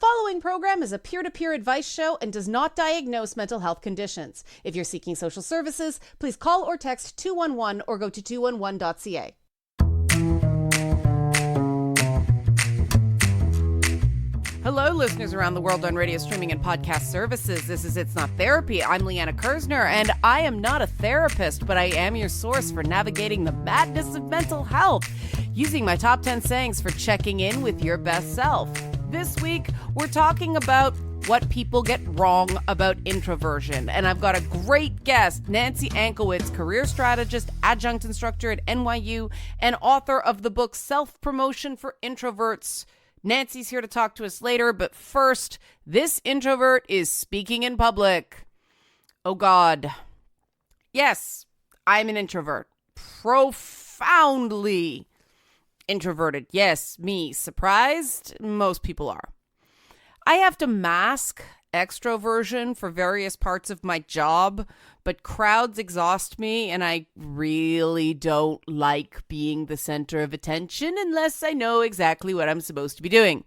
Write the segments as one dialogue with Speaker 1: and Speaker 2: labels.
Speaker 1: following program is a peer-to-peer advice show and does not diagnose mental health conditions. If you're seeking social services, please call or text 211 or go to 211.ca. Hello, listeners around the world on radio streaming and podcast services. This is It's Not Therapy. I'm Liana and I am not a therapist, but I am your source for navigating the madness of mental health, using my top 10 sayings for checking in with your best self. This week, we're talking about what people get wrong about introversion. And I've got a great guest, Nancy Ancowitz, career strategist, adjunct instructor at NYU, and author of the book Self-Promotion for Introverts. Nancy's here to talk to us later, but first, this introvert is speaking in public. Oh God. Yes, I'm an introvert. Profoundly introverted. Yes, me. Surprised? Most people are. I have to mask extroversion for various parts of my job, but crowds exhaust me, and I really don't like being the center of attention unless I know exactly what I'm supposed to be doing.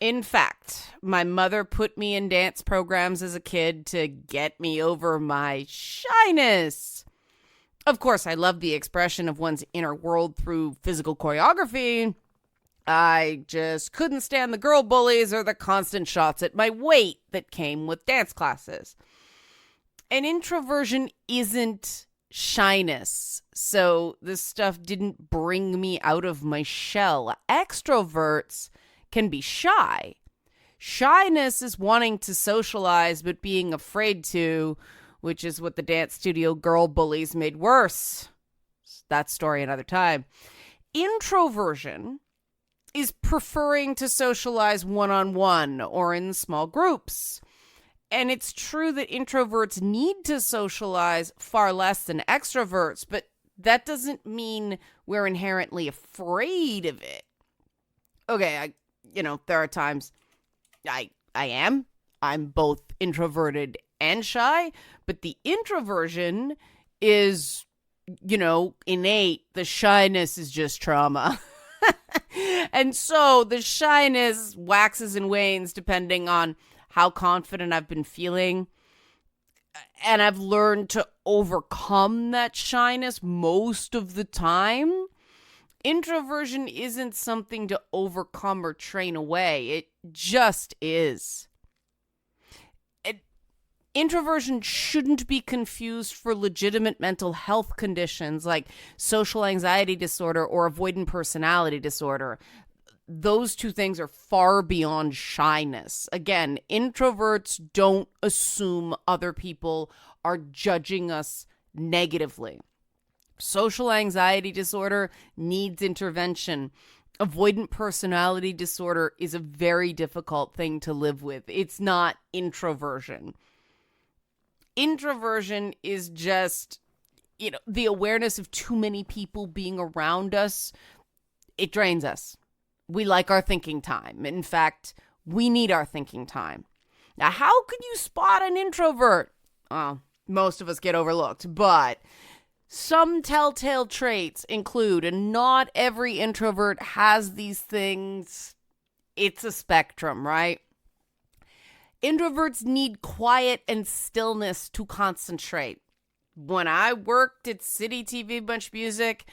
Speaker 1: In fact, my mother put me in dance programs as a kid to get me over my shyness. Of course, I love the expression of one's inner world through physical choreography. I just couldn't stand the girl bullies or the constant shots at my weight that came with dance classes. And introversion isn't shyness, so this stuff didn't bring me out of my shell. Extroverts can be shy. Shyness is wanting to socialize but being afraid to, which is what the dance studio girl bullies made worse. That story another time. Introversion is preferring to socialize one-on-one or in small groups. And it's true that introverts need to socialize far less than extroverts, but that doesn't mean we're inherently afraid of it. Okay, there are times I'm both introverted and shy, but the introversion is, innate. The shyness is just trauma. And so the shyness waxes and wanes depending on how confident I've been feeling. And I've learned to overcome that shyness most of the time. Introversion isn't something to overcome or train away. It just is. Introversion shouldn't be confused for legitimate mental health conditions like social anxiety disorder or avoidant personality disorder. Those two things are far beyond shyness. Again, introverts don't assume other people are judging us negatively. Social anxiety disorder needs intervention. Avoidant personality disorder is a very difficult thing to live with. It's not introversion. Introversion is just, the awareness of too many people being around us. It drains us. We like our thinking time. In fact, we need our thinking time. Now, how could you spot an introvert? Well, most of us get overlooked, but some telltale traits include, and not every introvert has these things. It's a spectrum, right? Introverts need quiet and stillness to concentrate. When I worked at City TV Bunch Music,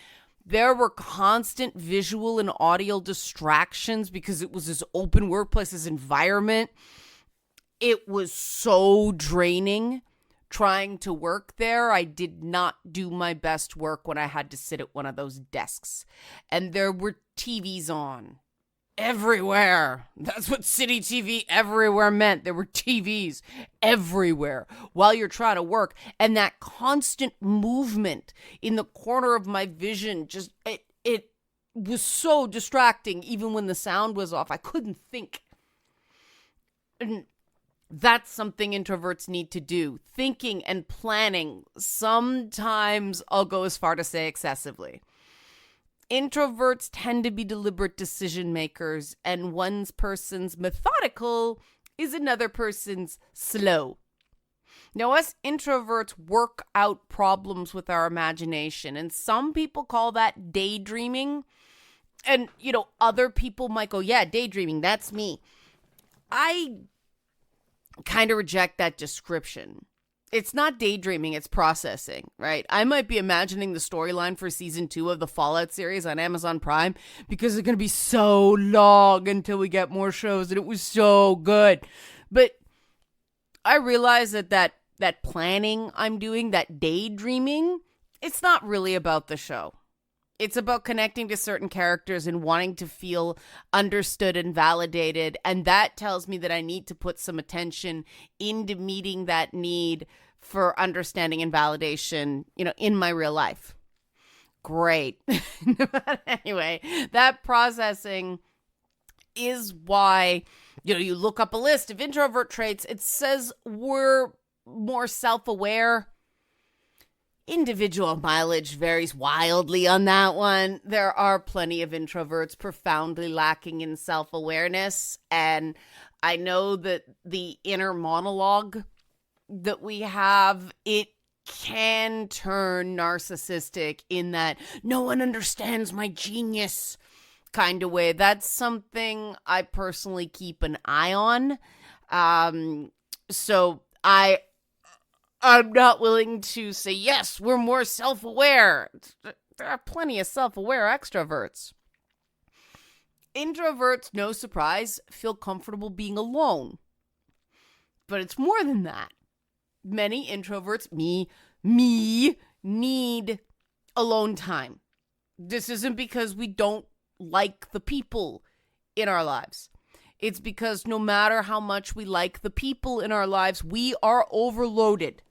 Speaker 1: there were constant visual and audio distractions because it was this open workplace, this environment. It was so draining trying to work there. I did not do my best work when I had to sit at one of those desks. And there were TVs on. Everywhere. That's what City TV everywhere meant. There were TVs everywhere while you're trying to work. And that constant movement in the corner of my vision, just, it was so distracting. Even when the sound was off, I couldn't think. And that's something introverts need to do. Thinking and planning. Sometimes I'll go as far to say excessively. Introverts tend to be deliberate decision makers, and one person's methodical is another person's slow. Now, us introverts work out problems with our imagination, and some people call that daydreaming. And, other people might go, yeah, daydreaming, that's me. I kind of reject that description. It's not daydreaming, it's processing, right? I might be imagining the storyline for season 2 of the Fallout series on Amazon Prime because it's going to be so long until we get more shows, and it was so good. But I realize that planning I'm doing, that daydreaming, it's not really about the show. It's about connecting to certain characters and wanting to feel understood and validated. And that tells me that I need to put some attention into meeting that need for understanding and validation, in my real life. Great. But anyway, that processing is why, you look up a list of introvert traits. It says we're more self-aware. Individual mileage varies wildly on that one. There are plenty of introverts profoundly lacking in self-awareness. And I know that the inner monologue that we have, it can turn narcissistic in that no one understands my genius kind of way. That's something I personally keep an eye on. So I'm not willing to say, yes, we're more self-aware. There are plenty of self-aware extroverts. Introverts, no surprise, feel comfortable being alone. But it's more than that. Many introverts, me, need alone time. This isn't because we don't like the people in our lives. It's because no matter how much we like the people in our lives, we are overloaded.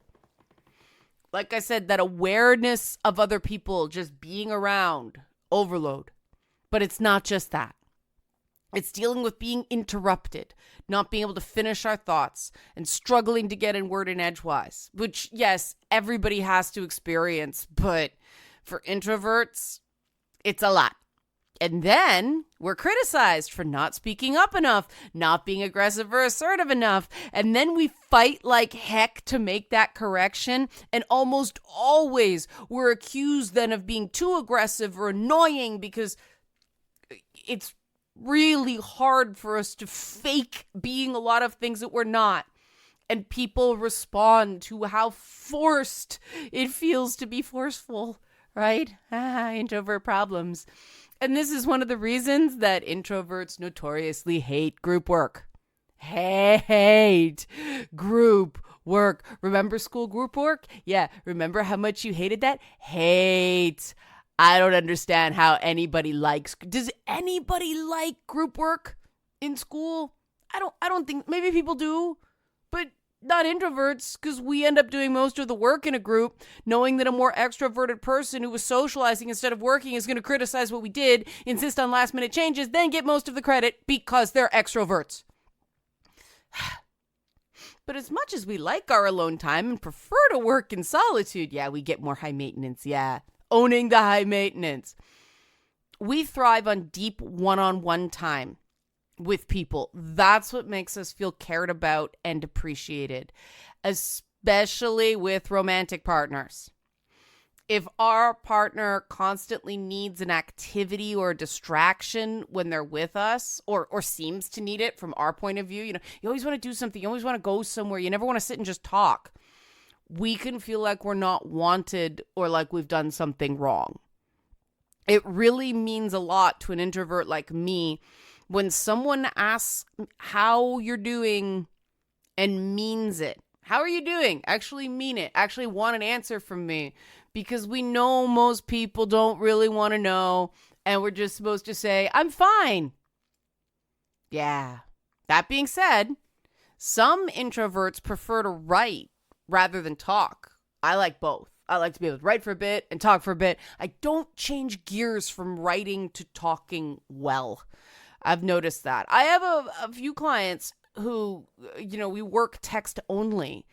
Speaker 1: Like I said, that awareness of other people just being around, overload. But it's not just that. It's dealing with being interrupted, not being able to finish our thoughts, and struggling to get in word and edgewise, which, yes, everybody has to experience, but for introverts, it's a lot. And then we're criticized for not speaking up enough, not being aggressive or assertive enough. And then we fight like heck to make that correction. And almost always we're accused then of being too aggressive or annoying because it's really hard for us to fake being a lot of things that we're not. And people respond to how forced it feels to be forceful, right? Introvert problems. And this is one of the reasons that introverts notoriously hate group work. Hate group work. Remember school group work? Yeah. Remember how much you hated that? Hate. I don't understand how anybody likes. Does anybody like group work in school? I don't think, maybe people do, but not introverts, because we end up doing most of the work in a group, knowing that a more extroverted person who was socializing instead of working is going to criticize what we did, insist on last minute changes, then get most of the credit because they're extroverts. But as much as we like our alone time and prefer to work in solitude, yeah, we get more high maintenance, yeah. Owning the high maintenance. We thrive on deep one-on-one time with people. That's what makes us feel cared about and appreciated, especially with romantic partners. If our partner constantly needs an activity or a distraction when they're with us, or seems to need it from our point of view, you always want to do something, you always want to go somewhere, you never want to sit and just talk. We can feel like we're not wanted or like we've done something wrong. It really means a lot to an introvert like me when someone asks how you're doing and means it. How are you doing? Actually mean it. Actually want an answer from me. Because we know most people don't really want to know. And we're just supposed to say, I'm fine. Yeah. That being said, some introverts prefer to write rather than talk. I like both. I like to be able to write for a bit and talk for a bit. I don't change gears from writing to talking well. I've noticed that. I have a few clients who, we work text only.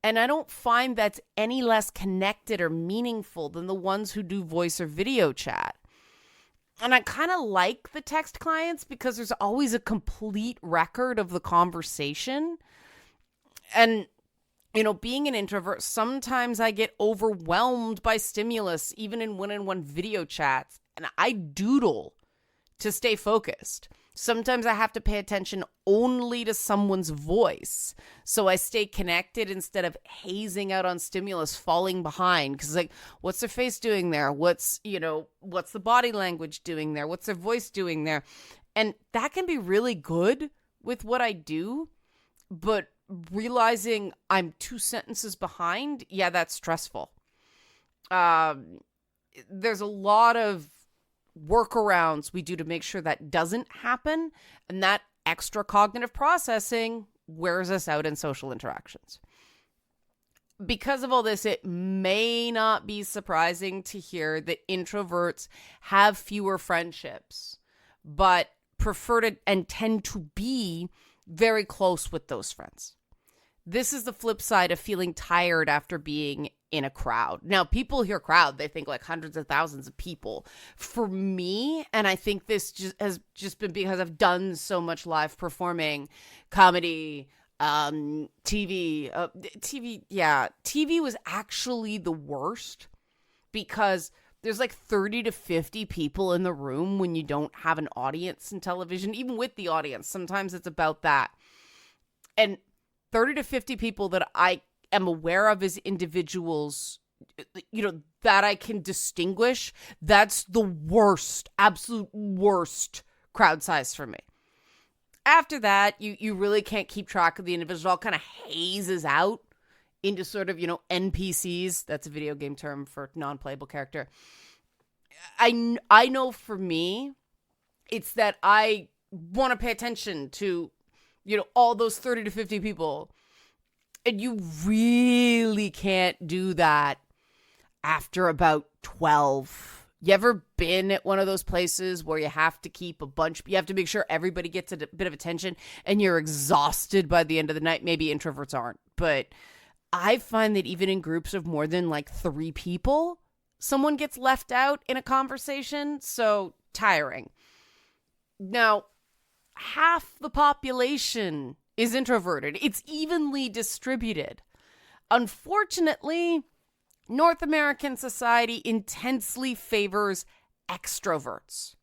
Speaker 1: And I don't find that's any less connected or meaningful than the ones who do voice or video chat. And I kind of like the text clients because there's always a complete record of the conversation. And being an introvert, sometimes I get overwhelmed by stimulus, even in one-on-one video chats, and I doodle to stay focused. Sometimes I have to pay attention only to someone's voice. So I stay connected instead of hazing out on stimulus, falling behind. Because like, what's their face doing there? What's the body language doing there? What's their voice doing there? And that can be really good with what I do. But realizing I'm 2 sentences behind, yeah, that's stressful. There's a lot of workarounds we do to make sure that doesn't happen, and that extra cognitive processing wears us out in social interactions. Because of all this, it may not be surprising to hear that introverts have fewer friendships, but prefer to and tend to be very close with those friends. This is the flip side of feeling tired after being in a crowd. Now, people hear crowd, they think like hundreds of thousands of people. For me, and I think this has been because I've done so much live performing, comedy, TV. TV was actually the worst because there's like 30 to 50 people in the room when you don't have an audience in television. Even with the audience, sometimes it's about that. And 30 to 50 people that I am aware of as individuals, that I can distinguish, that's the worst, absolute worst crowd size for me. After that, you really can't keep track of the individual. It all kind of hazes out into sort of, NPCs. That's a video game term for non-playable character. I know for me, it's that I want to pay attention to, all those 30 to 50 people. And you really can't do that after about 12. You ever been at one of those places where you have to keep you have to make sure everybody gets a bit of attention and you're exhausted by the end of the night? Maybe introverts aren't, but I find that even in groups of more than like 3 people, someone gets left out in a conversation. So tiring. Now, half the population is introverted. It's evenly distributed. Unfortunately, North American society intensely favors extroverts.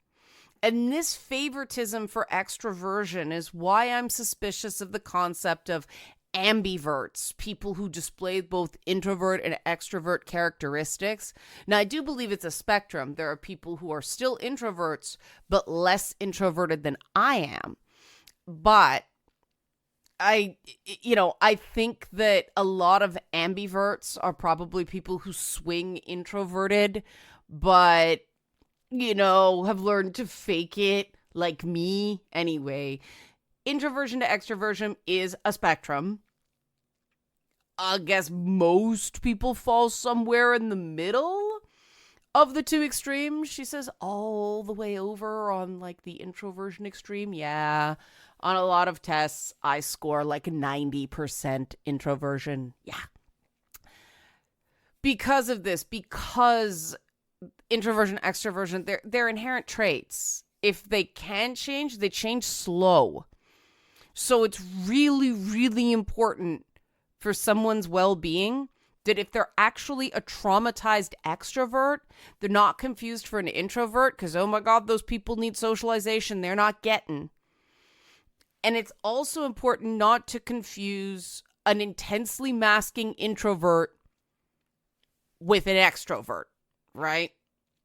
Speaker 1: And this favoritism for extroversion is why I'm suspicious of the concept of ambiverts, people who display both introvert and extrovert characteristics. Now, I do believe it's a spectrum. There are people who are still introverts, but less introverted than I am. But I think that a lot of ambiverts are probably people who swing introverted, but, have learned to fake it like me anyway. Introversion to extroversion is a spectrum. I guess most people fall somewhere in the middle of the 2 extremes. She says all the way over on like the introversion extreme. Yeah. On a lot of tests, I score like 90% introversion. Yeah. Because of this, because introversion, extroversion, they're inherent traits. If they can change, they change slow. So it's really, really important for someone's well-being that if they're actually a traumatized extrovert, they're not confused for an introvert because, oh my God, those people need socialization they're not getting. And it's also important not to confuse an intensely masking introvert with an extrovert, right?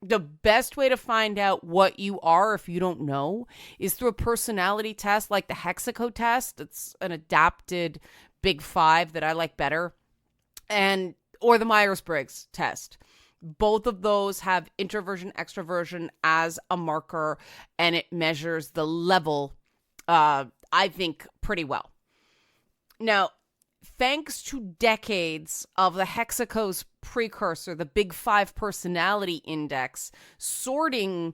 Speaker 1: The best way to find out what you are, if you don't know, is through a personality test like the Hexaco test. It's an adapted Big 5 that I like better, or the Myers-Briggs test. Both of those have introversion, extroversion as a marker, and it measures the level, I think, pretty well. Now, thanks to decades of the Hexaco's precursor, the Big 5 personality index, sorting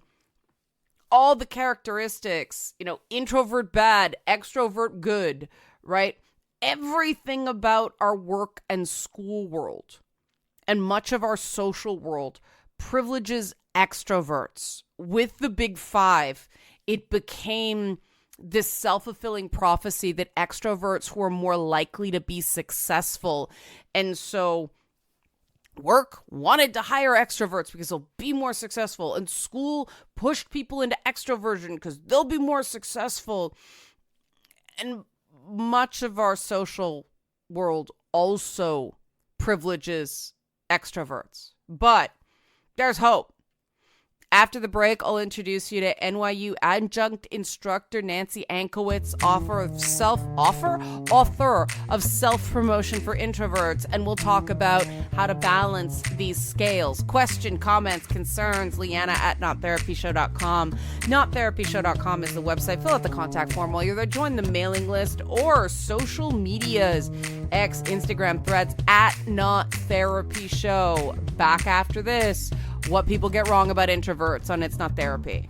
Speaker 1: all the characteristics, introvert bad, extrovert good, right? Everything about our work and school world and much of our social world privileges extroverts. With the Big 5, it became this self-fulfilling prophecy that extroverts were more likely to be successful. And so Work wanted to hire extroverts because they'll be more successful, and school pushed people into extroversion because they'll be more successful. And much of our social world also privileges extroverts. But there's hope. After the break, I'll introduce you to NYU adjunct instructor Nancy Ancowitz, author of self-promotion for introverts, and we'll talk about how to balance these scales. Question, comments, concerns, Liana at nottherapyshow.com. Nottherapyshow.com is the website. Fill out the contact form while you're there. Join the mailing list or social medias, X, Instagram, Threads at Not Therapy Show. Back after this. What people get wrong about introverts on It's Not Therapy.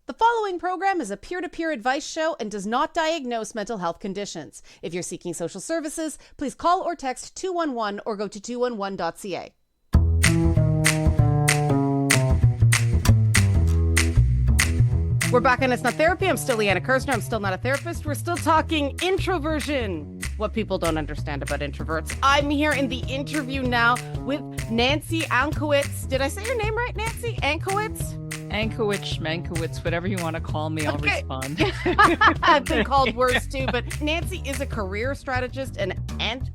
Speaker 1: The following program is a peer-to-peer advice show and does not diagnose mental health conditions. If you're seeking social services, please call or text 211 or go to 211.ca. We're back on It's Not Therapy. I'm still Liana. I'm still not a therapist. We're still talking introversion. What people don't understand about introverts. I'm here in the interview now with Nancy Ancowitz. Did I say your name right, Nancy? Ancowitz?
Speaker 2: Ancowitz, Mankowitz, whatever you want to call me, I'll respond.
Speaker 1: I've been called worse too, but Nancy is a career strategist and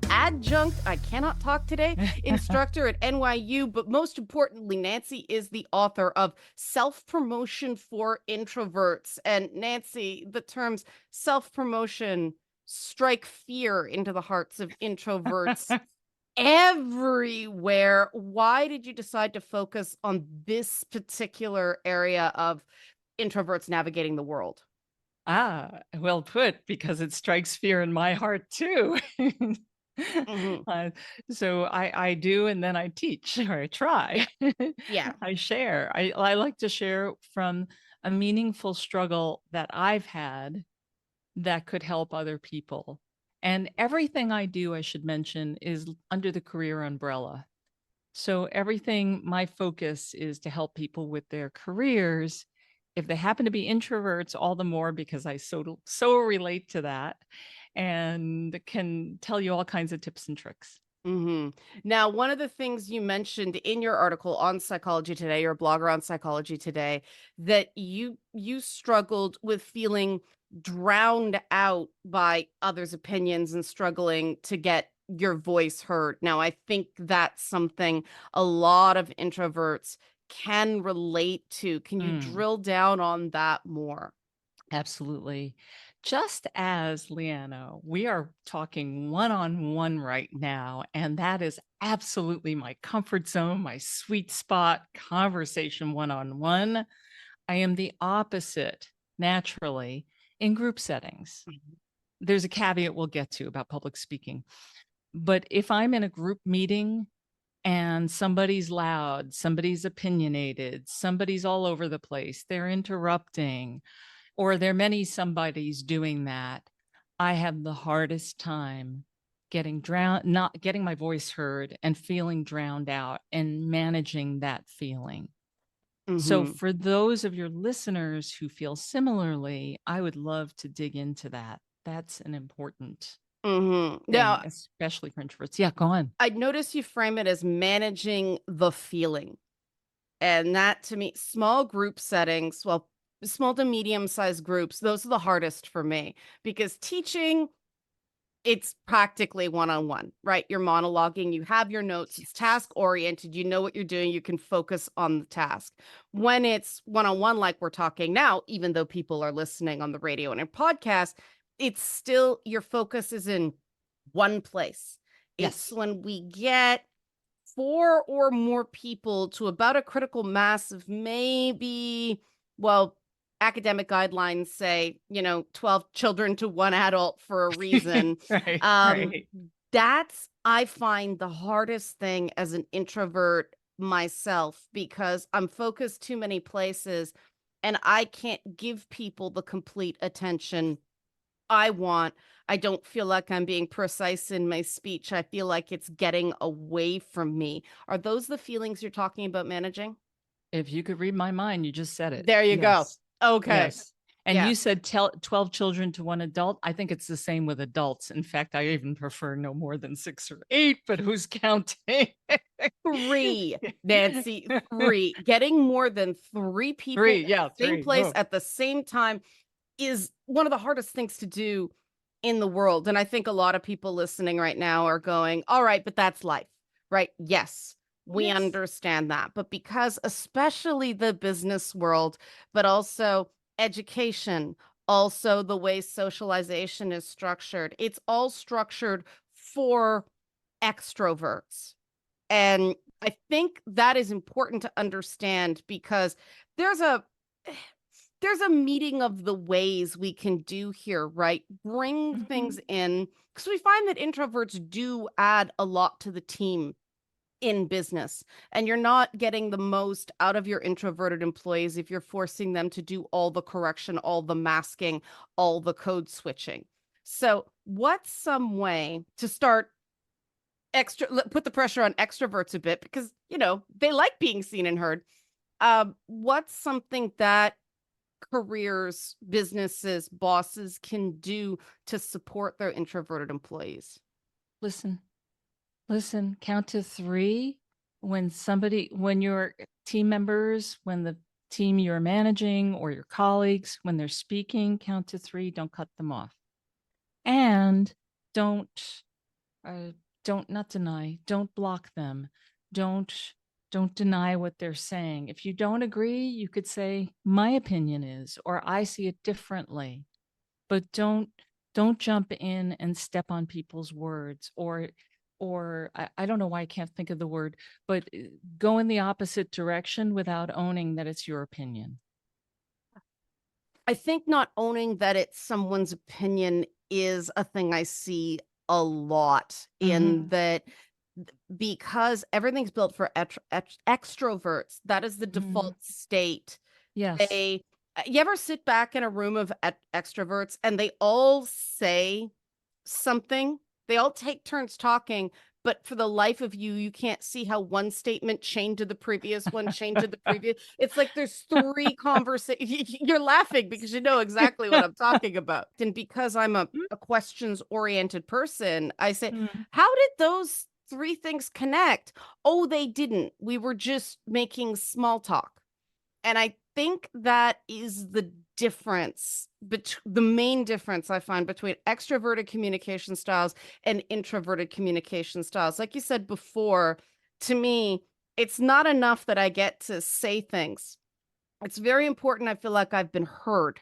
Speaker 1: adjunct, I cannot talk today, instructor at NYU. But most importantly, Nancy is the author of Self-Promotion for Introverts. And Nancy, the terms self-promotion strike fear into the hearts of introverts everywhere. Why did you decide to focus on this particular area of introverts navigating the world?
Speaker 2: Well put, because it strikes fear in my heart too. So I do, and then I teach, or I try.
Speaker 1: Yeah.
Speaker 2: I share. I like to share from a meaningful struggle that I've had that could help other people. And everything I do, I should mention, is under the career umbrella. So my focus is to help people with their careers. If they happen to be introverts, all the more, because I so relate to that and can tell you all kinds of tips and tricks.
Speaker 1: Now, one of the things you mentioned in your article on Psychology Today, your blogger on Psychology Today, that you struggled with feeling drowned out by others' opinions and struggling to get your voice heard. Now, I think that's something a lot of introverts can relate to. Can you drill down on that more?
Speaker 2: Absolutely. Just as, Liana, we are talking one-on-one right now, and that is absolutely my comfort zone, my sweet spot, conversation one-on-one. I am the opposite, naturally, in group settings. There's a caveat we'll get to about public speaking. But if I'm in a group meeting and somebody's loud, somebody's opinionated, somebody's all over the place, they're interrupting, or there are many somebodies doing that, I have the hardest time not getting my voice heard and feeling drowned out and managing that feeling. So for those of your listeners who feel similarly, I would love to dig into that. That's an important thing,
Speaker 1: Now,
Speaker 2: especially for introverts. Yeah, go on.
Speaker 1: I notice you frame it as managing the feeling. And that, to me, small group settings, well, small to medium-sized groups, those are the hardest for me, because teaching, it's practically one-on-one, right? You're monologuing, you have your notes, it's task-oriented, you know what you're doing, you can focus on the task. When it's one-on-one, like we're talking now, even though people are listening on the radio and in podcast, it's still, your focus is in one place.
Speaker 2: Yes.
Speaker 1: It's when we get 4 or more people to about a critical mass of maybe, well, academic guidelines say, 12 children to 1 adult for a reason.
Speaker 2: Right.
Speaker 1: That's, I find, the hardest thing as an introvert myself, because I'm focused too many places and I can't give people the complete attention I want. I don't feel like I'm being precise in my speech. I feel like it's getting away from me. Are those the feelings you're talking about managing?
Speaker 2: If you could read my mind, you just said it.
Speaker 1: There you go. Okay.
Speaker 2: Yes. And
Speaker 1: Yeah.
Speaker 2: you said 12 children to one adult. I think it's the same with adults. In fact, I even prefer no more than 6 or 8, but who's counting?
Speaker 1: Three, Nancy, three. Getting more than three people
Speaker 2: 3,
Speaker 1: in
Speaker 2: yeah,
Speaker 1: the same
Speaker 2: 3.
Speaker 1: place
Speaker 2: Oh.
Speaker 1: at the same time is one of the hardest things to do in the world. And I think a lot of people listening right now are going, all right, but that's life, right? Yes, we
Speaker 2: Yes.
Speaker 1: understand that. But because, especially the business world, but also education, also the way socialization is structured, it's all structured for extroverts. And I think that is important to understand because there's a there's a meeting of the ways we can do here, right? Bring
Speaker 2: Mhm.
Speaker 1: things in because we find that introverts do add a lot to the team in business. And you're not getting the most out of your introverted employees if you're forcing them to do all the correction, all the masking, all the code switching. So, what's some way to start put the pressure on extroverts a bit because, they like being seen and heard. What's something that careers, businesses, bosses can do to support their introverted employees?
Speaker 2: Listen, listen, count to 3 when your team members, when the team you're managing or your colleagues, when they're speaking, count to 3, don't cut them off. And don't uh, don't not deny, don't block them. Don't don't deny what they're saying. If you don't agree, you could say my opinion is or I see it differently. But don't jump in and step on people's words or I don't know why I can't think of the word, but go in the opposite direction without owning that it's your opinion.
Speaker 1: I think not owning that it's someone's opinion is a thing I see a lot in
Speaker 2: Mhm.
Speaker 1: that because everything's built for extroverts, that is the
Speaker 2: Mhm.
Speaker 1: default state.
Speaker 2: Yes.
Speaker 1: They, you ever sit back in a room of extroverts and they all say something? They all take turns talking, but for the life of you, you can't see how one statement chained to the previous one, chained to the previous. It's like there's three conversations. You're laughing because you know exactly what I'm talking about. And because I'm a questions oriented person, I say,
Speaker 2: Mm.
Speaker 1: how did those three things connect? Oh, they didn't. We were just making small talk. And I think that is the difference, the main difference I find between extroverted communication styles and introverted communication styles. Like you said before, to me, it's not enough that I get to say things. It's very important. I feel like I've been heard.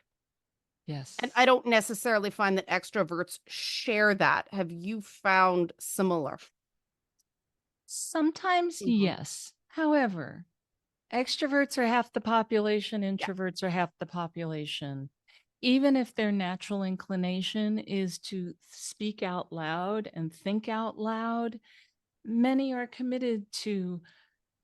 Speaker 1: And
Speaker 2: Yes.
Speaker 1: I don't necessarily find that extroverts share that. Have you found similar?
Speaker 2: Sometimes
Speaker 1: Mhm.
Speaker 2: yes. However, extroverts are half the population,
Speaker 1: Yeah.
Speaker 2: introverts are half the population. Even if their natural inclination is to speak out loud and think out loud, many are committed to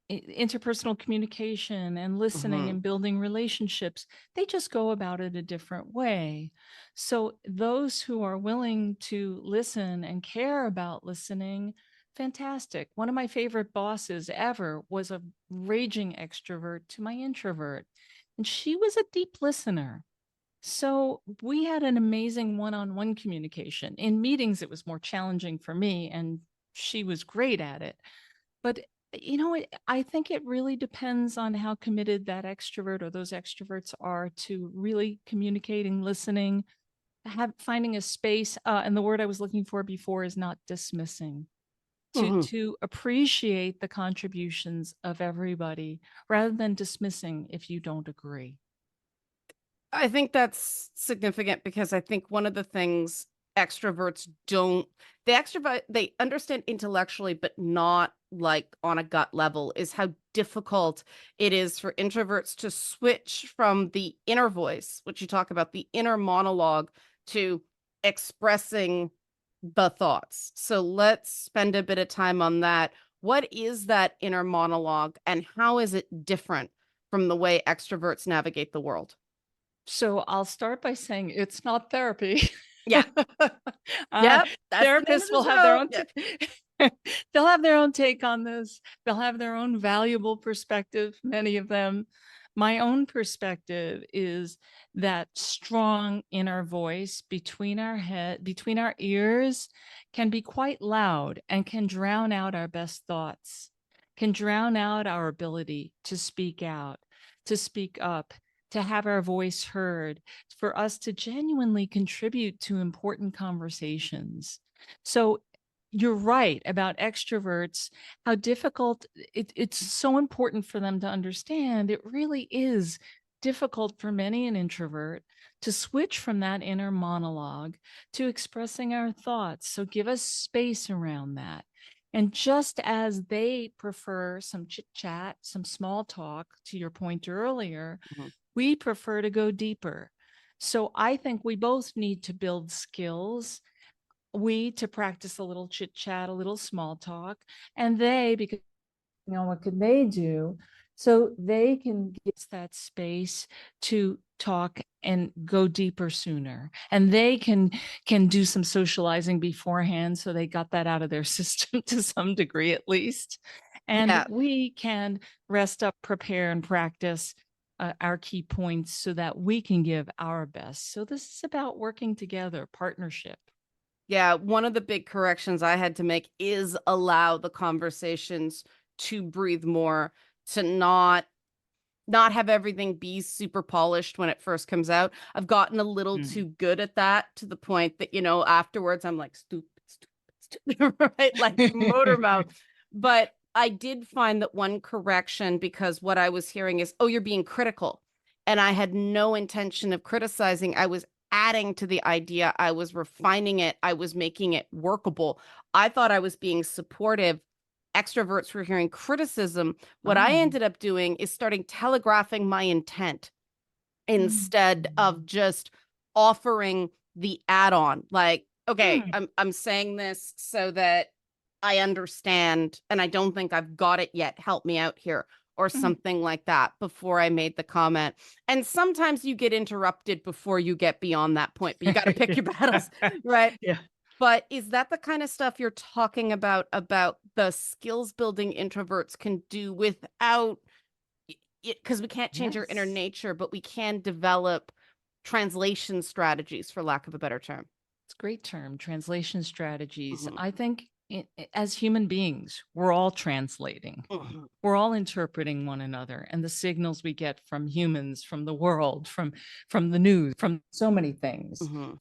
Speaker 2: interpersonal communication and listening
Speaker 1: Mhm.
Speaker 2: and building relationships. They just go about it a different way. So, those who are willing to listen and care about listening, fantastic. One of my favorite bosses ever was a raging extrovert to my introvert, and she was a deep listener. So we had an amazing one on one communication. In meetings, it was more challenging for me, and she was great at it. But I think it really depends on how committed that extrovert or those extroverts are to really communicating, listening, finding a space. And the word I was looking for before is not dismissing.
Speaker 1: Mhm.
Speaker 2: To appreciate the contributions of everybody rather than dismissing if you don't agree.
Speaker 1: I think that's significant because I think one of the things extroverts don't they understand intellectually but not like on a gut level is how difficult it is for introverts to switch from the inner voice, which you talk about, the inner monologue, to expressing the thoughts. So let's spend a bit of time on that. What is that inner monologue and how is it different from the way extroverts navigate the world?
Speaker 2: So I'll start by saying it's not therapy.
Speaker 1: Yeah.
Speaker 2: uh,
Speaker 1: Yep, that's the name of
Speaker 2: Therapists
Speaker 1: the
Speaker 2: will have their
Speaker 1: show.
Speaker 2: own.
Speaker 1: Yeah.
Speaker 2: They'll have their own take on this. They'll have their own valuable perspective. Many of them. My own perspective is that strong inner voice between our ears can be quite loud and can drown out our best thoughts, can drown out our ability to speak out, to speak up, to have our voice heard, for us to genuinely contribute to important conversations. So you're right about extroverts, how difficult it's so important for them to understand. It really is difficult for many an introvert to switch from that inner monologue to expressing our thoughts. So give us space around that. And just as they prefer some chit chat, some small talk, to your point earlier,
Speaker 1: Mhm.
Speaker 2: we prefer to go deeper. So I think we both need to build skills, we to practice a little chit chat, a little small talk, and they, because what can they do so they can get that space to talk and go deeper sooner, and they can do some socializing beforehand so they got that out of their system to some degree at least, and
Speaker 1: Yeah.
Speaker 2: we can rest up, prepare, and practice our key points so that we can give our best. So this is about working together, partnership.
Speaker 1: Yeah, one of the big corrections I had to make is allow the conversations to breathe more, to not have everything be super polished when it first comes out. I've gotten a little
Speaker 2: Mm.
Speaker 1: too good at that, to the point that, afterwards I'm like, stupid, stupid, stupid, right? Like motor mouth. But I did find that one correction, because what I was hearing is, oh, you're being critical. And I had no intention of criticizing. I was adding to the idea. I was refining it. I was making it workable. I thought I was being supportive. Extroverts were hearing criticism. What I
Speaker 2: Oh.
Speaker 1: ended up doing is starting telegraphing my intent instead of
Speaker 2: Mm.
Speaker 1: just offering the add-on. Like, okay,
Speaker 2: Mm.
Speaker 1: I'm saying this so that I understand, and I don't think I've got it yet. Help me out here, or
Speaker 2: Mm.
Speaker 1: something like that, before I made the comment. And sometimes you get interrupted before you get beyond that point, but you got to pick your battles, right?
Speaker 2: Yeah.
Speaker 1: But is that the kind of stuff you're talking about the skills building introverts can do without, because we can't change our inner
Speaker 2: Yes.
Speaker 1: nature, but we can develop translation strategies, for lack of a better term.
Speaker 2: It's a great term, translation strategies.
Speaker 1: Mhm.
Speaker 2: I think as human beings, we're all translating.
Speaker 1: Mhm.
Speaker 2: We're all interpreting one another and the signals we get from humans, from the world, from the news, from so many things.
Speaker 1: Mhm.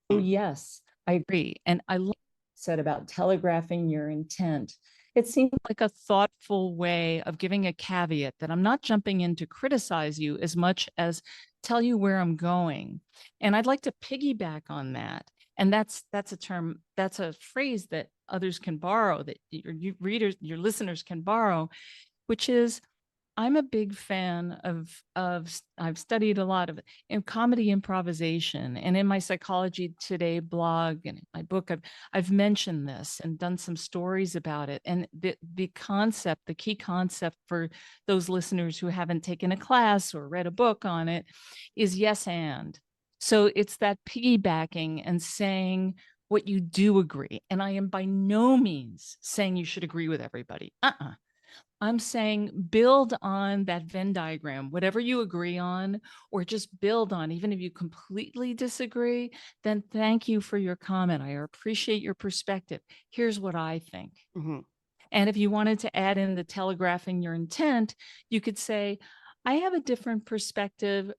Speaker 2: Oh, yes, I agree. And I love what you said about telegraphing your intent. It seems like a thoughtful way of giving a caveat that I'm not jumping in to criticize you as much as tell you where I'm going. And I'd like to piggyback on that. And that's a term, that's a phrase that others can borrow, that your readers, your listeners can borrow, which is, I'm a big fan of I've studied a lot of in comedy improvisation, and in my Psychology Today blog and in my book, I've mentioned this and done some stories about it. And the concept, the key concept for those listeners who haven't taken a class or read a book on it, is yes and. So it's that piggybacking and saying what you do agree. And I am by no means saying you should agree with everybody. I'm saying build on that Venn diagram, whatever you agree on, or just build on. Even if you completely disagree, then thank you for your comment. I appreciate your perspective. Here's what I think.
Speaker 1: Mhm.
Speaker 2: And if you wanted to add in the telegraphing your intent, you could say, I have a different perspective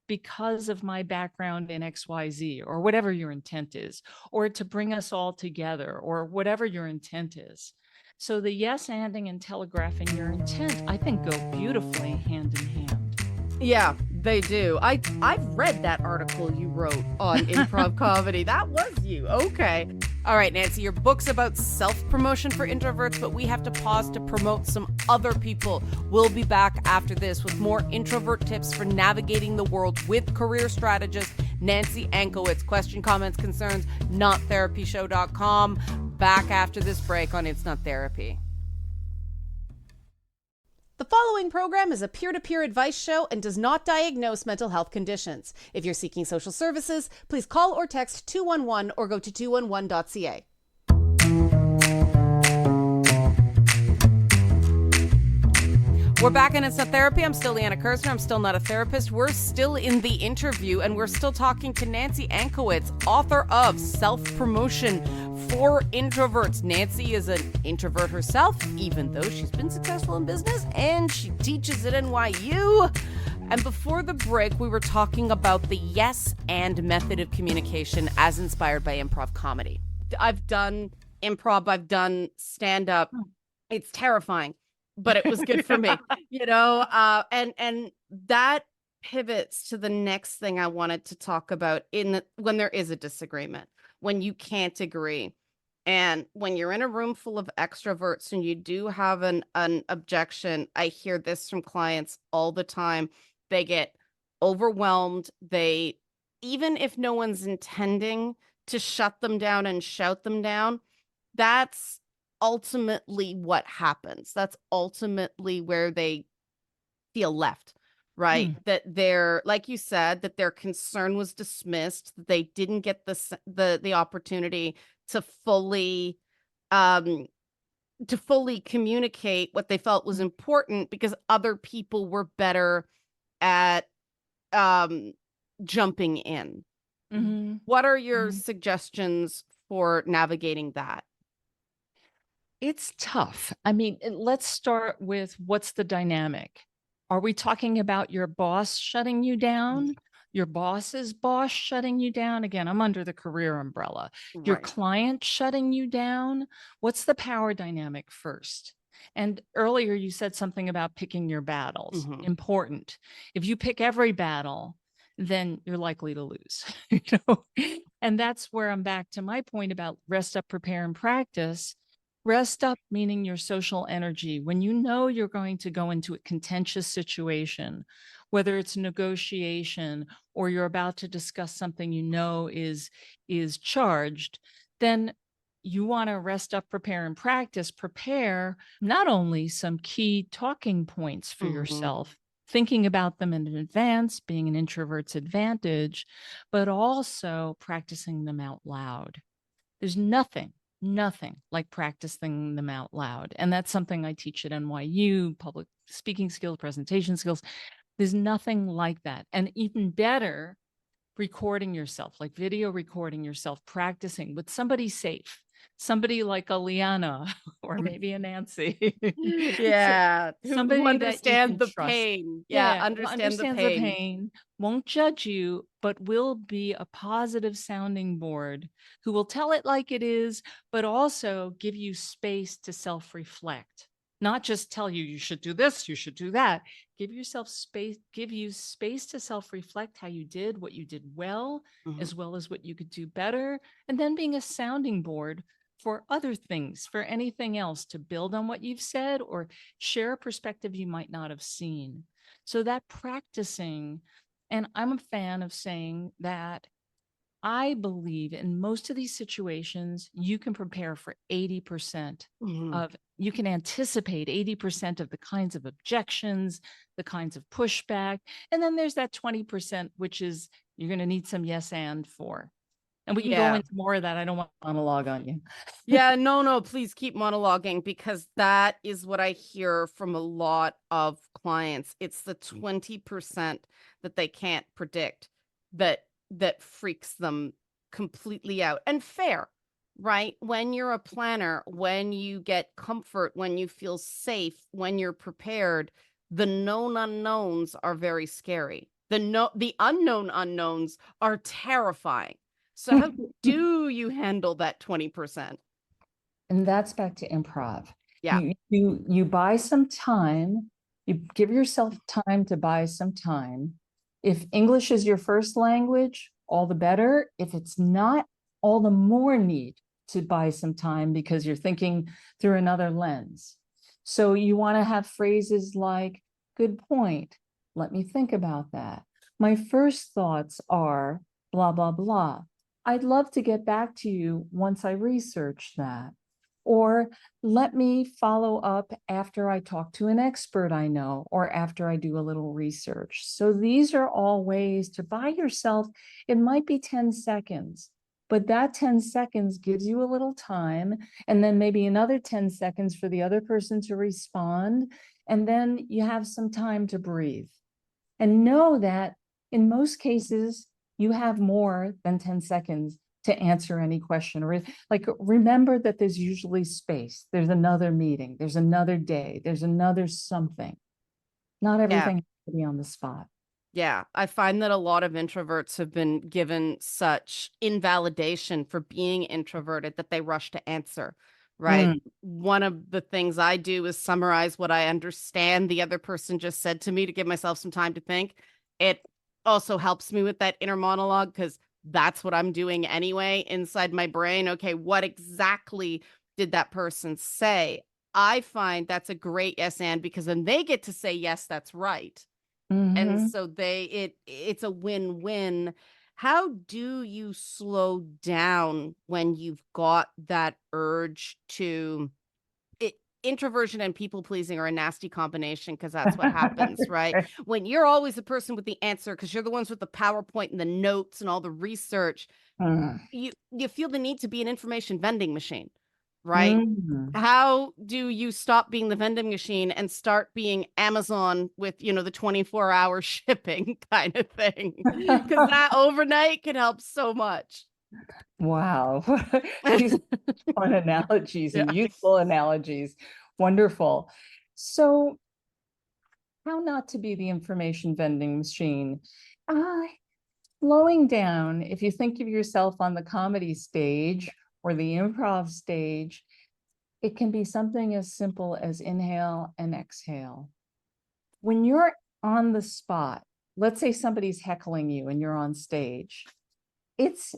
Speaker 2: because of my background in XYZ, or whatever your intent is, or to bring us all together, or whatever your intent is. So the yes anding and telegraphing your intent, I think, go beautifully hand in hand.
Speaker 1: Yeah, they do. I've read that article you wrote on improv comedy. That was you. Okay. All right, Nancy, your book's about self-promotion for introverts, but we have to pause to promote some other people. We'll be back after this with more introvert tips for navigating the world with career strategist Nancy Ancowitz. Question, comments, concerns, nottherapyshow.com. Back after this break on It's Not Therapy. The following program is a peer-to-peer advice show and does not diagnose mental health conditions. If you're seeking social services, please call or text 211 or go to 211.ca. We're back in It's Not Therapy. I'm still Liana. I'm still not a therapist. We're still in the interview, and we're still talking to Nancy Ancowitz, author of Self-Promotion for Introverts. Nancy is an introvert herself, even though she's been successful in business, and she teaches at NYU. And before the break, we were talking about the yes and method of communication as inspired by improv comedy. I've done improv, I've done stand-up. It's terrifying, but it was good for me, and that pivots to the next thing I wanted to talk about when there is a disagreement, when you can't agree. And when you're in a room full of extroverts and you do have an objection, I hear this from clients all the time. They get overwhelmed. Even if no one's intending to shut them down and shout them down, that's ultimately what happens. That's ultimately where they feel left, right? That they're, like you said, that their concern was dismissed, that they didn't get the opportunity to fully communicate what they felt was important because other people were better at jumping in. What are your suggestions for navigating that?
Speaker 2: It's tough. I mean, let's start with what's the dynamic? Are we talking about your boss shutting you down? Your boss's boss shutting you down? Again, I'm under the career umbrella. Your
Speaker 1: Right.
Speaker 2: client shutting you down? What's the power dynamic first? And earlier you said something about picking your battles. Important. If you pick every battle, then you're likely to lose. And that's where I'm back to my point about rest up, prepare, and practice. Rest up, meaning your social energy. When you know you're going to go into a contentious situation, whether it's negotiation or you're about to discuss something you know is charged, then you want to rest up, prepare, and practice. Prepare not only some key talking points for yourself, thinking about them in advance, being an introvert's advantage, but also practicing them out loud. There's nothing like practicing them out loud. And that's something I teach at NYU, public speaking skills, presentation skills. There's nothing like that. And even better, recording yourself, like video recording yourself, practicing with somebody safe, somebody like a Liana or maybe a Nancy.
Speaker 1: Yeah.
Speaker 2: Somebody
Speaker 1: who
Speaker 2: that you can
Speaker 1: understand the
Speaker 2: trust.
Speaker 1: pain.
Speaker 2: Yeah,
Speaker 1: Understand the
Speaker 2: understands the pain, won't judge you, but will be a positive sounding board who will tell it like it is, but also give you space to self-reflect. Not just tell you, you should do this, you should do that. Give yourself space, give you space to self-reflect how you did, what you did well as what you could do better. And then being a sounding board for other things, for anything else to build on what you've said or share a perspective you might not have seen. So that practicing, and I'm a fan of saying that I believe in most of these situations, you can prepare for 80% of, you can anticipate 80% of the kinds of objections, the kinds of pushback. And then there's that 20%, which is you're going to need some yes and for. And we can go into more of that. I don't want to monologue on you.
Speaker 1: Yeah, no, please keep monologuing because that is what I hear from a lot of clients. It's the 20% that they can't predict that freaks them completely out. And fair, right? When you're a planner, when you get comfort, when you feel safe, when you're prepared, the known unknowns are very scary. The unknown unknowns are terrifying. So how do you handle that 20%?
Speaker 2: And that's back to improv.
Speaker 1: Yeah.
Speaker 2: You buy some time, you give yourself time to buy some time. If English is your first language, all the better. If it's not, all the more need to buy some time because you're thinking through another lens. So you want to have phrases like, good point. Let me think about that. My first thoughts are blah, blah, blah. I'd love to get back to you once I research that. Or let me follow up after I talk to an expert I know, or after I do a little research. So these are all ways to buy yourself. It might be 10 seconds, but that 10 seconds gives you a little time, and then maybe another 10 seconds for the other person to respond.
Speaker 3: And then you have some time to breathe. And know that in most cases, you have more than 10 seconds to answer any question. Or like, remember that there's usually space. There's another meeting, there's another day, there's another something. Not
Speaker 1: Yeah.
Speaker 3: everything has to be on the spot.
Speaker 1: Yeah, I find that a lot of introverts have been given such invalidation for being introverted that they rush to answer, right?
Speaker 3: Mm,
Speaker 1: One of the things I do is summarize what I understand the other person just said to me to give myself some time to think. It also helps me with that inner monologue because that's what I'm doing anyway inside my brain. Okay, what exactly did that person say? I find that's a great yes and because then they get to say, yes, that's right, and
Speaker 3: mhm.
Speaker 1: so it's a win-win. How do you slow down when you've got that urge to it, introversion and people pleasing are a nasty combination because that's what happens, right? When you're always the person with the answer because you're the ones with the PowerPoint and the notes and all the research,
Speaker 3: Mm,
Speaker 1: you feel the need to be an information vending machine, right?
Speaker 3: mm.
Speaker 1: How do you stop being the vending machine and start being Amazon with, the 24-hour shipping kind of thing? Because that overnight could help so much.
Speaker 3: Wow. These are fun analogies
Speaker 1: Yeah.
Speaker 3: and useful analogies. Wonderful. So, how not to be the information vending machine? Uh, Slowing down, if you think of yourself on the comedy stage or the improv stage, it can be something as simple as inhale and exhale. When you're on the spot, let's say somebody's heckling you and you're on stage, it's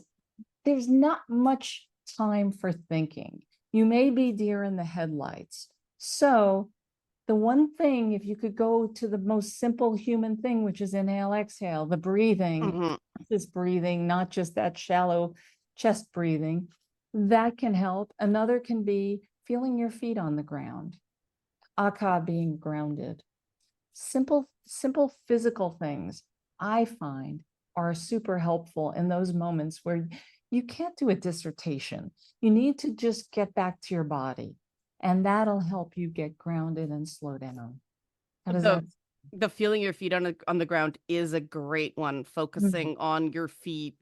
Speaker 3: there's not much time for thinking. You may be deer in the headlights. So the one thing, if you could go to the most simple human thing, which is inhale, exhale, the breathing,
Speaker 1: Mhm.
Speaker 3: this breathing, not just that shallow chest breathing, that can help. Another can be feeling your feet on the ground, aka being grounded. Simple physical things I find are super helpful in those moments where you can't do a dissertation. You need to just get back to your body, and that'll help you get grounded and slow down. How does
Speaker 1: The
Speaker 3: that?
Speaker 1: the feeling your feet on the ground is a great one,
Speaker 3: Mhm.
Speaker 1: focusing on your feet.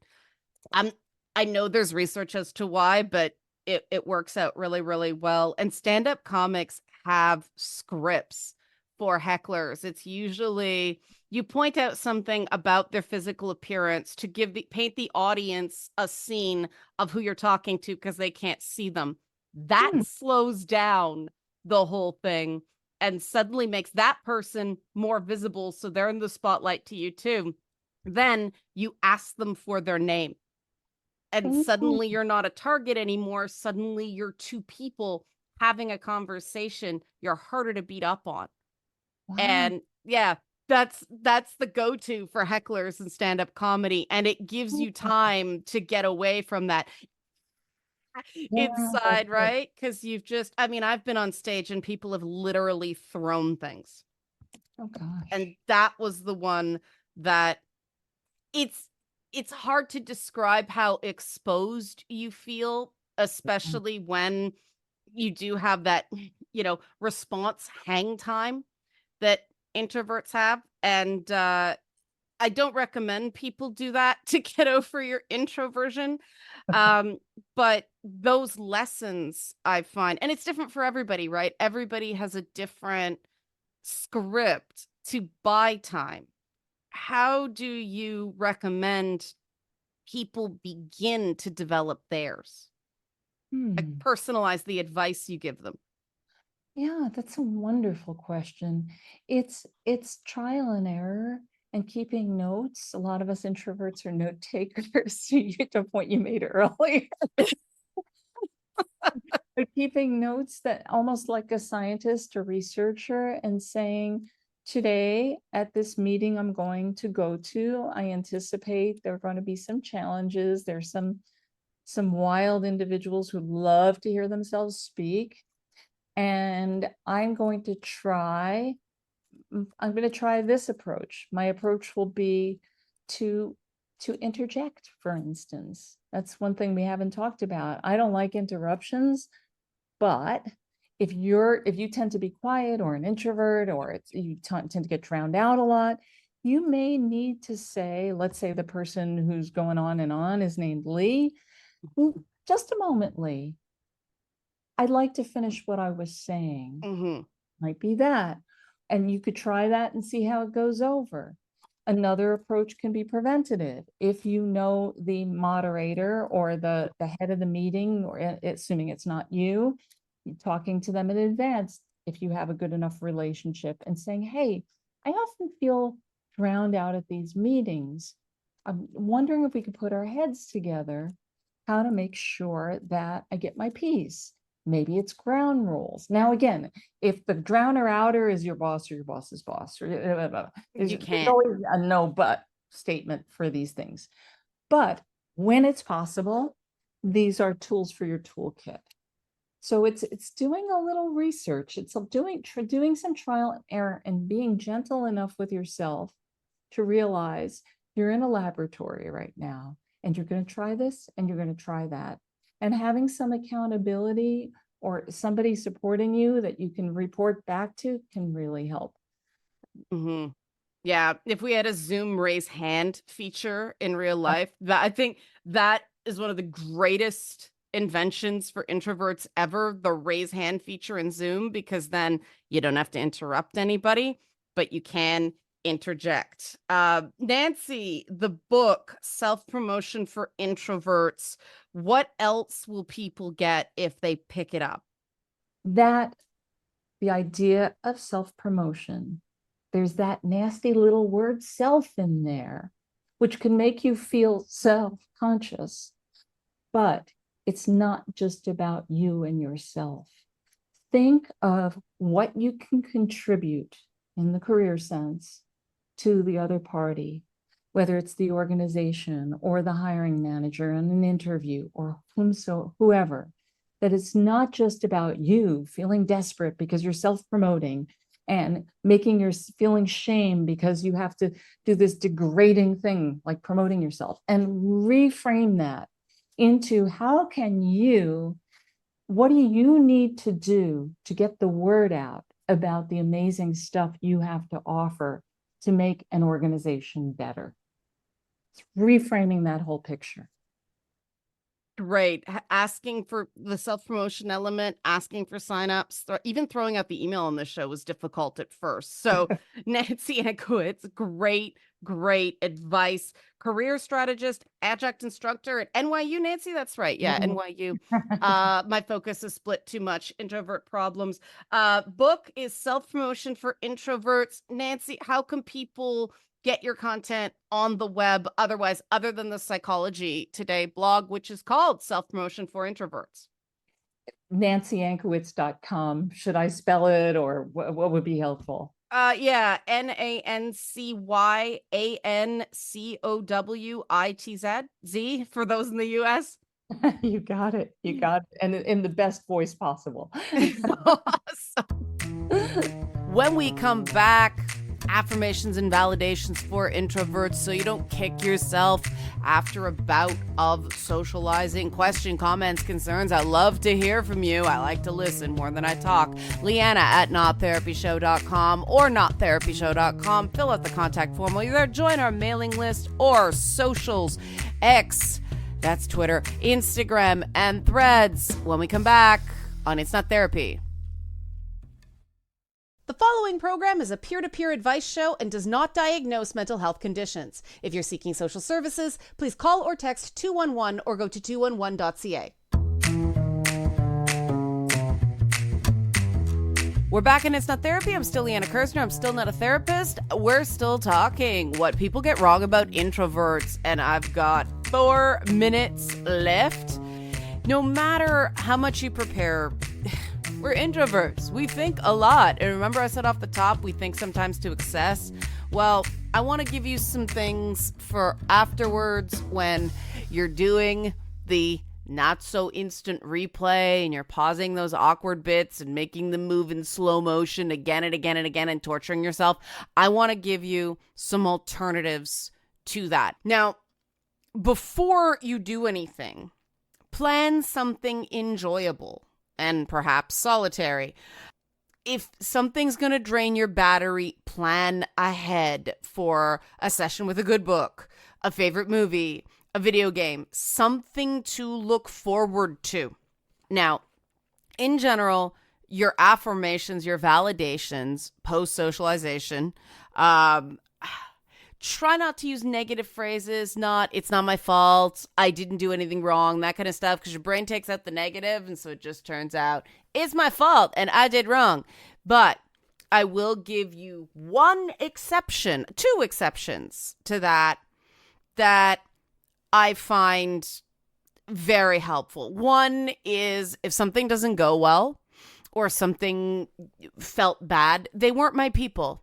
Speaker 1: I'm I know there's research as to why, but it works out really, really well. And stand-up comics have scripts for hecklers. It's usually you point out something about their physical appearance to paint the audience a scene of who you're talking to because they can't see them. That
Speaker 3: Hmm.
Speaker 1: slows down the whole thing and suddenly makes that person more visible so they're in the spotlight to you too. Then you ask them for their name and
Speaker 3: Oh,
Speaker 1: suddenly you're not a target anymore. Suddenly you're two people having a conversation you're harder to beat up on.
Speaker 3: wow.
Speaker 1: And yeah, that's the go-to for hecklers and stand-up comedy. And it gives you time to get away from that
Speaker 3: Yeah, that's
Speaker 1: inside,
Speaker 3: it.
Speaker 1: right? Because I've been on stage and people have literally thrown things.
Speaker 3: Oh
Speaker 1: And
Speaker 3: gosh.
Speaker 1: that was the one that it's it's hard to describe how exposed you feel, especially when you do have that, response hang time that introverts have. And I don't recommend people do that to get over your introversion. Um, but those lessons I find, and it's different for everybody, right? Everybody has a different script to buy time. How do you recommend people begin to develop theirs? Like
Speaker 3: Hmm.
Speaker 1: personalize the advice you give them.
Speaker 3: Yeah, that's a wonderful question. It's trial and error and keeping notes. A lot of us introverts are note takers to the point you made earlier. But keeping notes that almost like a scientist or researcher and saying, today at this meeting I'm going to go to, I anticipate there are going to be some challenges. There's some wild individuals who love to hear themselves speak. And I'm going to try this approach. My approach will be to to interject, for instance. That's one thing we haven't talked about. I don't like interruptions, but If you tend to be quiet or an introvert, or you tend to get drowned out a lot, you may need to say, let's say the person who's going on and on is named Lee. Just a moment, Lee. I'd like to finish what I was saying.
Speaker 1: Mm-hmm.
Speaker 3: Might be that. And you could try that and see how it goes over. Another approach can be preventative. If you know the moderator or the head of the meeting, or assuming it's not you, you're talking to them in advance if you have a good enough relationship, and saying, hey, I often feel drowned out at these meetings. I'm wondering if we could put our heads together, how to make sure that I get my piece. Maybe it's ground rules. Now, again, if the drowner outer is your boss or your boss's boss, or there's always a no but statement for these things. But when it's possible, these are tools for your toolkit. So it's doing a little research. It's doing some trial and error, and being gentle enough with yourself to realize you're in a laboratory right now, and you're going to try this and you're going to try that. And having some accountability or somebody supporting you that you can report back to can really help.
Speaker 1: Mm-hmm. Yeah, if we had a Zoom raise hand feature in real life, I think that is one of the greatest inventions for introverts ever, the raise hand feature in Zoom, because then you don't have to interrupt anybody, but you can interject. Nancy, the book, Self-Promotion for Introverts, what else will people get if they pick it up?
Speaker 3: That the idea of self-promotion, there's that nasty little word self in there, which can make you feel self-conscious, but it's not just about you and yourself. Think of what you can contribute in the career sense to the other party, whether it's the organization or the hiring manager in an interview, or whoever, that it's not just about you feeling desperate because you're self-promoting and feeling shame because you have to do this degrading thing like promoting yourself, and reframe that into what do you need to do to get the word out about the amazing stuff you have to offer to make an organization better. It's reframing that whole picture.
Speaker 1: Great. Asking for the self-promotion element, asking for signups, even throwing out the email on the show was difficult at first. So Nancy Ancowitz, great advice. Career strategist, adjunct instructor at NYU, Nancy? That's right. Yeah, NYU. My focus is split too much. Introvert problems. Book is Self-Promotion for Introverts. Nancy, how can people get your content on the web otherwise, other than the Psychology Today blog, which is called Self-Promotion for Introverts?
Speaker 3: NancyAncowitz.com. Should I spell it, or what would be helpful?
Speaker 1: Yeah, NancyAncowitz for those in the US.
Speaker 3: You got it. And in the best voice possible.
Speaker 1: Awesome. When we come back, affirmations and validations for introverts so you don't kick yourself after a bout of socializing. Question, comments, concerns. I love to hear from you. I like to listen more than I talk. Liana at nottherapyshow.com or nottherapyshow.com. Fill out the contact form while you're there. Join our mailing list or socials. X, that's Twitter, Instagram, and Threads. When we come back on It's Not Therapy. The following program is a peer-to-peer advice show and does not diagnose mental health conditions. If you're seeking social services, please call or text 211 or go to 211.ca. We're back in It's Not Therapy. I'm still Liana Kirsner. I'm still not a therapist. We're still talking what people get wrong about introverts, and I've got 4 minutes left. No matter how much you prepare, we're introverts. We think a lot. And remember I said off the top, we think sometimes to excess. Well, I want to give you some things for afterwards when you're doing the not so instant replay and you're pausing those awkward bits and making them move in slow motion again and again and again and torturing yourself. I want to give you some alternatives to that. Now, before you do anything, plan something enjoyable. and perhaps solitary. If something's going to drain your battery, plan ahead for a session with a good book, a favorite movie, a video game, something to look forward to. Now, in general, your affirmations, your validations, post-socialization, try not to use negative phrases, it's not my fault, I didn't do anything wrong, that kind of stuff, because your brain takes out the negative, and so it just turns out it's my fault and I did wrong. But I will give you two exceptions to that I find very helpful. One is if something doesn't go well or something felt bad, they weren't my people.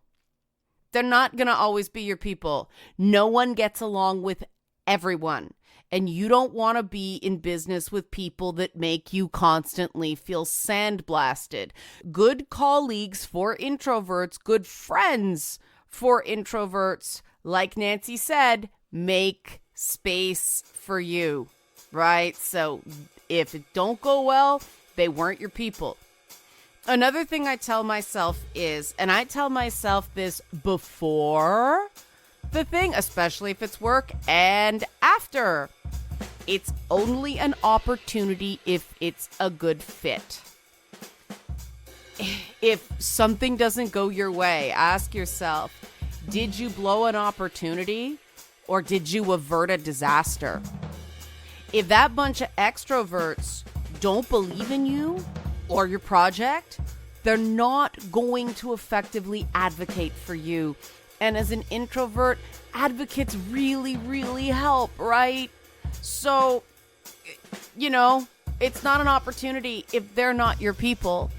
Speaker 1: They're not going to always be your people. No one gets along with everyone. And you don't want to be in business with people that make you constantly feel sandblasted. Good colleagues for introverts, good friends for introverts, like Nancy said, make space for you, right? So if it don't go well, they weren't your people. Another thing I tell myself is, and I tell myself this before the thing, especially if it's work, and after, it's only an opportunity if it's a good fit. If something doesn't go your way, ask yourself, did you blow an opportunity or did you avert a disaster? If that bunch of extroverts don't believe in you or your project, they're not going to effectively advocate for you. And as an introvert, advocates really, really help, right? So, it's not an opportunity if they're not your people.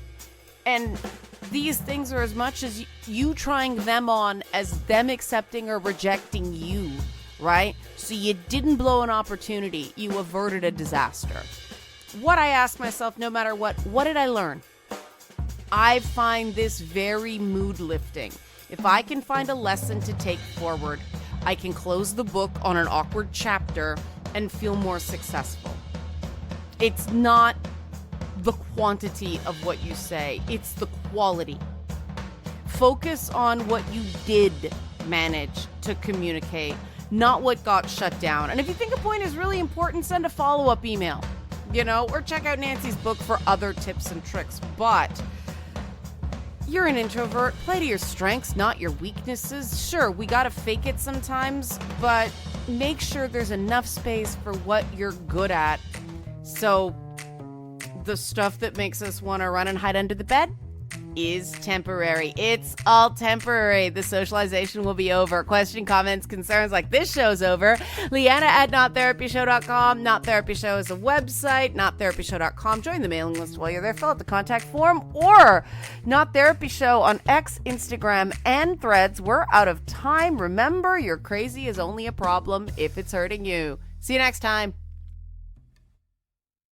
Speaker 1: And these things are as much as you trying them on as them accepting or rejecting you, right? So you didn't blow an opportunity. You averted a disaster. What I ask myself, no matter what did I learn? I find this very mood lifting. If I can find a lesson to take forward, I can close the book on an awkward chapter and feel more successful. It's not the quantity of what you say, it's the quality. Focus on what you did manage to communicate, not what got shut down. And if you think a point is really important, send a follow-up email, or check out Nancy's book for other tips and tricks. But you're an introvert. Play to your strengths, not your weaknesses. Sure, we gotta fake it sometimes, but make sure there's enough space for what you're good at. So the stuff that makes us want to run and hide under the bed is temporary. It's all temporary. The socialization will be over. Question, comments, concerns like this show's over. Liana at nottherapyshow.com. Not Therapy Show is a website. Nottherapyshow.com. Join the mailing list while you're there. Fill out the contact form. Or Not Therapy Show on X, Instagram, and Threads. We're out of time. Remember, your crazy is only a problem if it's hurting you. See you next time.